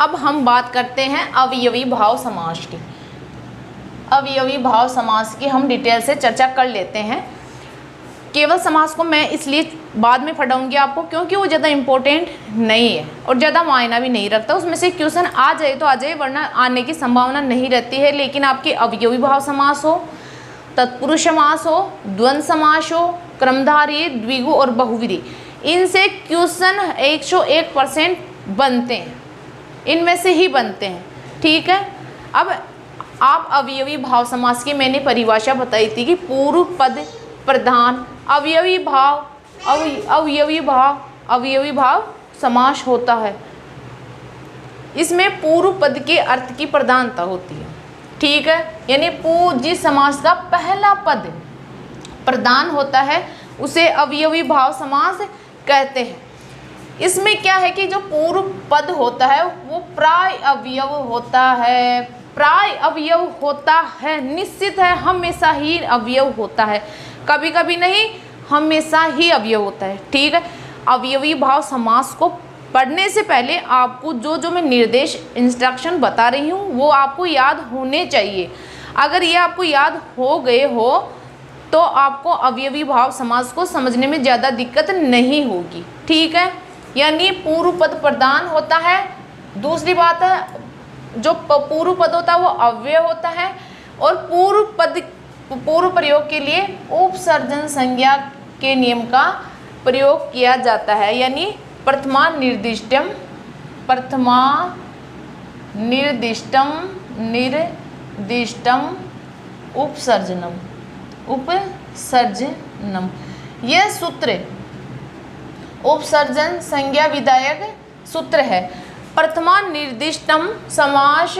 अब हम बात करते हैं अवयवी भाव समास की। अवयवी भाव समास की हम डिटेल से चर्चा कर लेते हैं। केवल समास को मैं इसलिए बाद में पढ़ाऊंगी आपको क्योंकि वो ज़्यादा इम्पोर्टेंट नहीं है और ज़्यादा मायना भी नहीं रखता। उसमें से क्वेश्चन आ जाए तो आ जाए, वरना आने की संभावना नहीं रहती है। लेकिन आपके अवयवी भाव समास हो, तत्पुरुष समास हो, द्वंद्व समास हो, क्रमधारय, द्विगु और बहुव्रीहि, इनसे क्वेश्चन 101% बनते हैं, इनमें से ही बनते हैं। ठीक है। अब आप अवयवी भाव समास की मैंने परिभाषा बताई थी कि पूर्व पद प्रधान अवयवी भाव अवयवी भाव समास होता है। इसमें पूर्व पद के अर्थ की प्रधानता होती है। ठीक है। यानी जिस समास का पहला पद प्रधान होता है उसे अवयवी भाव समास कहते हैं। इसमें क्या है कि जो पूर्व पद होता है वो प्राय अवयव होता है, प्राय अवयव होता है, निश्चित है, हमेशा ही अवयव होता है, कभी कभी नहीं, हमेशा ही अवयव होता है। ठीक है। अवयवी भाव समास को पढ़ने से पहले आपको जो मैं निर्देश इंस्ट्रक्शन बता रही हूँ वो आपको याद होने चाहिए। अगर ये आपको याद हो गए हो तो आपको अवयवी भाव समास को समझने में ज़्यादा दिक्कत नहीं होगी। ठीक है। यानी पूर्व पद प्रधान होता है। दूसरी बात है, जो पूर्व पद होता है वो अव्यय होता है। और पूर्व प्रयोग के लिए उपसर्जन संज्ञा के नियम का प्रयोग किया जाता है। यानी प्रथमा निर्दिष्टम उपसर्जनम, यह सूत्र उपसर्जन संज्ञा विधायक सूत्र है। प्रथमा निर्दिष्टम समास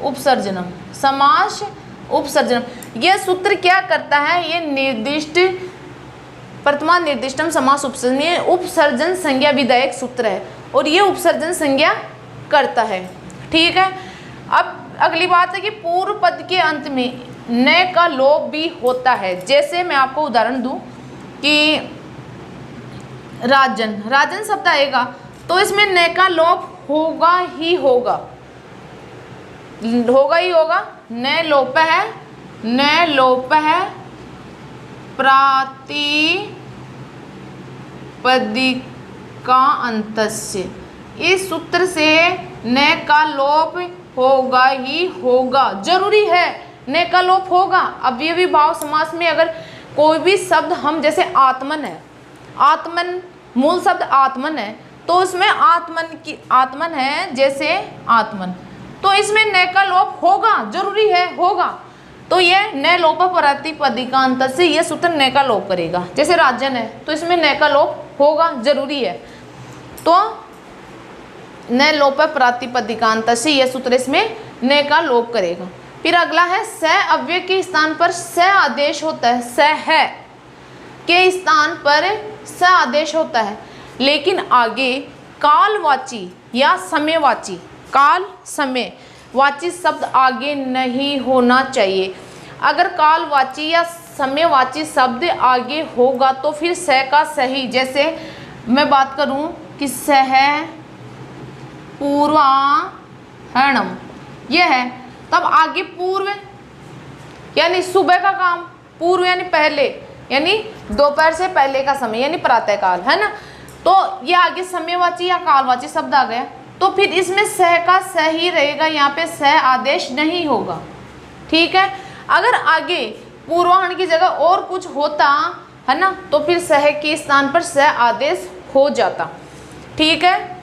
उपसर्जनम, यह सूत्र क्या करता है? ये प्रथमा निर्दिष्टम समास उपसर्जन संज्ञा विधायक सूत्र है और ये उपसर्जन संज्ञा करता है। ठीक है। अब अगली बात है कि पूर्व पद के अंत में न का लोप भी होता है। जैसे मैं आपको उदाहरण दूं कि राजन शब्द आएगा तो इसमें न का लोप होगा ही होगा। न लोप है प्रातिपदिका अंतस्य, इस सूत्र से न का लोप होगा ही होगा, जरूरी है, न का लोप होगा। अवयवी भाव समास में अगर कोई भी शब्द हम, जैसे आत्मन मूल शब्द आत्मन है तो उसमें आत्मन है, जैसे आत्मन, तो इसमें न का लोप होगा, जरूरी है, होगा। तो ये न लोप प्रातिपदिका अंत से ये सूत्र न का लोप करेगा। जैसे राजन है तो इसमें न का लोप होगा, जरूरी है, तो न लोप प्रातिपदिका अंत से यह सूत्र इसमें न का लोप करेगा। फिर अगला है स अव्यय के स्थान पर स आदेश होता है। स है के स्थान पर स आदेश होता है, लेकिन आगे कालवाची या समयवाची, काल समयवाची शब्द आगे नहीं होना चाहिए। अगर कालवाची या समयवाची शब्द आगे होगा तो फिर स का सही, जैसे मैं बात करूं कि सह पूर्वाहणम, यह है, तब आगे पूर्व यानी सुबह का काम, पूर्व यानी पहले, यानी दोपहर से पहले का समय यानी प्रातःकाल, है ना। तो ये आगे समयवाची या कालवाची शब्द आ गया तो फिर इसमें सह का सही रहेगा, यहाँ पे सह आदेश नहीं होगा। ठीक है। अगर आगे पूर्वाहण की जगह और कुछ होता है ना तो फिर सह के स्थान पर सह आदेश हो जाता। ठीक है।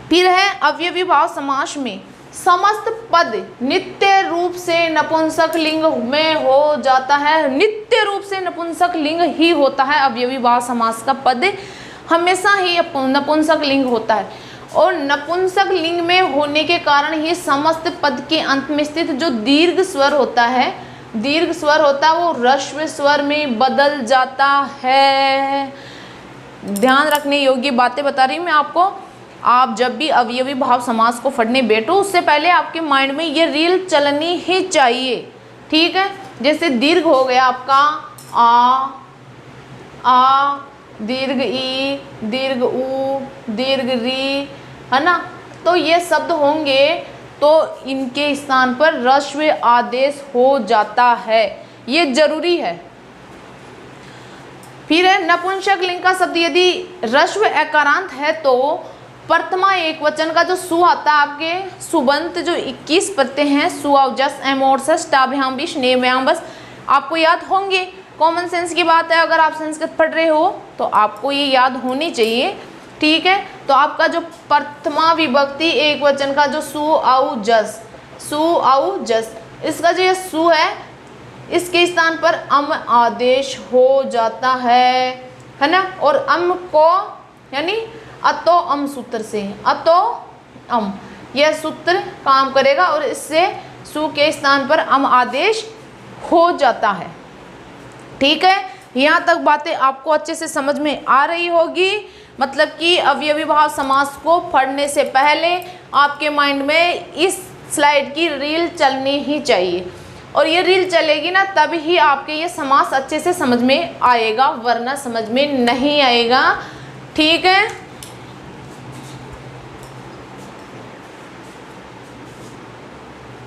फिर है अवयवी भाव समास में समस्त पद नित्य रूप से नपुंसक लिंग में हो जाता है। नित्य रूप से नपुंसक लिंग ही होता है। अवयवी भाव समास का पद हमेशा ही नपुंसक लिंग होता है और नपुंसक लिंग में होने के कारण ही समस्त पद के अंत में स्थित जो दीर्घ स्वर होता है वो ह्रस्व स्वर में बदल जाता है। ध्यान रखने योग्य बातें बता रही हूँ मैं आपको। आप जब भी अवयवी भाव समास को पढ़ने बैठो उससे पहले आपके माइंड में ये रील चलनी ही चाहिए। ठीक है। जैसे दीर्घ हो गया आपका आ, दीर्घ ई, दीर्घ ऊ, दीर्घ री, है ना। तो ये शब्द होंगे तो इनके स्थान पर ह्रस्व आदेश हो जाता है, ये जरूरी है। फिर है नपुंसक लिंग का शब्द यदि ह्रस्व एकारांत है तो प्रथमा एक वचन का जो सु आता है आपके सुबंत जो 21 प्रत्यय हैं, सुअवजस, एमोर्सस, टाभ्याम विश, नेव्याम बस, आपको याद होंगे। कॉमन सेंस की बात है, अगर आप संस्कृत पढ़ रहे हो तो आपको ये याद होनी चाहिए, ठीक है। तो आपका जो प्रथमा विभक्ति एक वचन का जो सुअवजस, सुअवजस, इसका जो ये सु है इसके स्थान पर अम आदेश हो जाता है ना। और अम को यानी अतो अम सूत्र से, अतो अम, यह सूत्र काम करेगा और इससे सु के स्थान पर अम आदेश हो जाता है, ठीक है। यहाँ तक बातें आपको अच्छे से समझ में आ रही होगी। मतलब कि अवयवी भाव समास को पढ़ने से पहले आपके माइंड में इस स्लाइड की रील चलनी ही चाहिए, और ये रील चलेगी ना तभी ही आपके ये समास अच्छे से समझ में आएगा, वरना समझ में नहीं आएगा, ठीक है।